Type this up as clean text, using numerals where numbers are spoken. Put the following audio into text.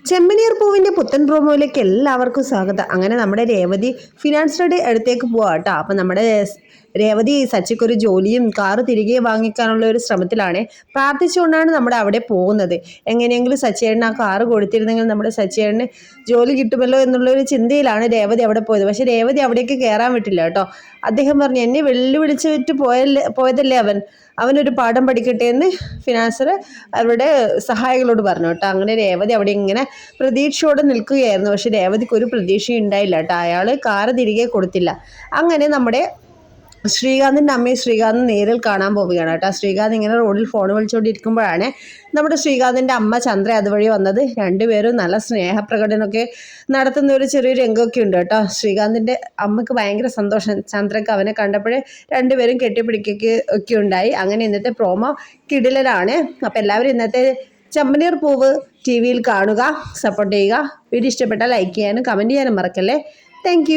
ചെമ്പനീർ പൂവിൻ്റെ പുത്തൻ പ്രൊമോയിലേക്ക് എല്ലാവർക്കും സ്വാഗതം. അങ്ങനെ നമ്മുടെ രേവതി ഫിനാൻസിയുടെ അടുത്തേക്ക് പോവാം കേട്ടോ. അപ്പം നമ്മുടെ രേവതി സച്ചിക്കൊരു ജോലിയും കാറ് തിരികെ വാങ്ങിക്കാനുള്ള ഒരു ശ്രമത്തിലാണ്. പ്രാർത്ഥിച്ചുകൊണ്ടാണ് നമ്മുടെ അവിടെ പോകുന്നത്. എങ്ങനെയെങ്കിലും സച്ചിയേട്ടന് ആ കാറ് കൊടുത്തിരുന്നെങ്കിൽ നമ്മുടെ സച്ചിയേട്ടന് ജോലി കിട്ടുമല്ലോ എന്നുള്ളൊരു ചിന്തയിലാണ് രേവതി അവിടെ പോയത്. പക്ഷെ രേവതി അവിടേക്ക് കയറാൻ വിട്ടില്ല കേട്ടോ. അദ്ദേഹം പറഞ്ഞു, എന്നെ വെല്ലുവിളിച്ചിട്ട് പോയതല്ലേ അവനൊരു പാഠം പഠിക്കട്ടെ എന്ന് ഫിനാൻസർ അവരുടെ സഹായികളോട് പറഞ്ഞു കേട്ടോ. അങ്ങനെ രേവതി അവിടെ ഇങ്ങനെ പ്രതീക്ഷയോടെ നിൽക്കുകയായിരുന്നു. പക്ഷെ രേവതിക്ക് ഒരു പ്രതീക്ഷയും ഉണ്ടായില്ല കേട്ടോ. അയാൾ കാറ് തിരികെ കൊടുത്തില്ല. അങ്ങനെ നമ്മുടെ ശ്രീകാന്തിൻ്റെ അമ്മയെ ശ്രീകാന്ത് നേരിൽ കാണാൻ പോവുകയാണ് കേട്ടോ. ശ്രീകാന്ത് ഇങ്ങനെ റോഡിൽ ഫോൺ വിളിച്ചുകൊണ്ടിരിക്കുമ്പോഴാണ് നമ്മുടെ ശ്രീകാന്തിൻ്റെ അമ്മ ചന്ദ്ര അതുവഴി വന്നത്. രണ്ടുപേരും നല്ല സ്നേഹപ്രകടനമൊക്കെ നടത്തുന്ന ഒരു ചെറിയൊരു രംഗമൊക്കെ ഉണ്ട് കേട്ടോ. ശ്രീകാന്തിൻ്റെ അമ്മക്ക് ഭയങ്കര സന്തോഷം. ചന്ദ്രക്ക് അവനെ കണ്ടപ്പോഴേ രണ്ടുപേരും കെട്ടിപ്പിടിക്കുകയൊക്കെ ഒക്കെ ഉണ്ടായി. അങ്ങനെ ഇന്നത്തെ പ്രോമോ കിടിലനാണ്. അപ്പോൾ എല്ലാവരും ഇന്നത്തെ ചെമ്പനീർ പൂവ് TV കാണുക, സപ്പോർട്ട് ചെയ്യുക. വീഡിയോ ഇഷ്ടപ്പെട്ടാൽ ലൈക്ക് ചെയ്യാനും കമൻറ്റ് ചെയ്യാനും മറക്കല്ലേ. താങ്ക്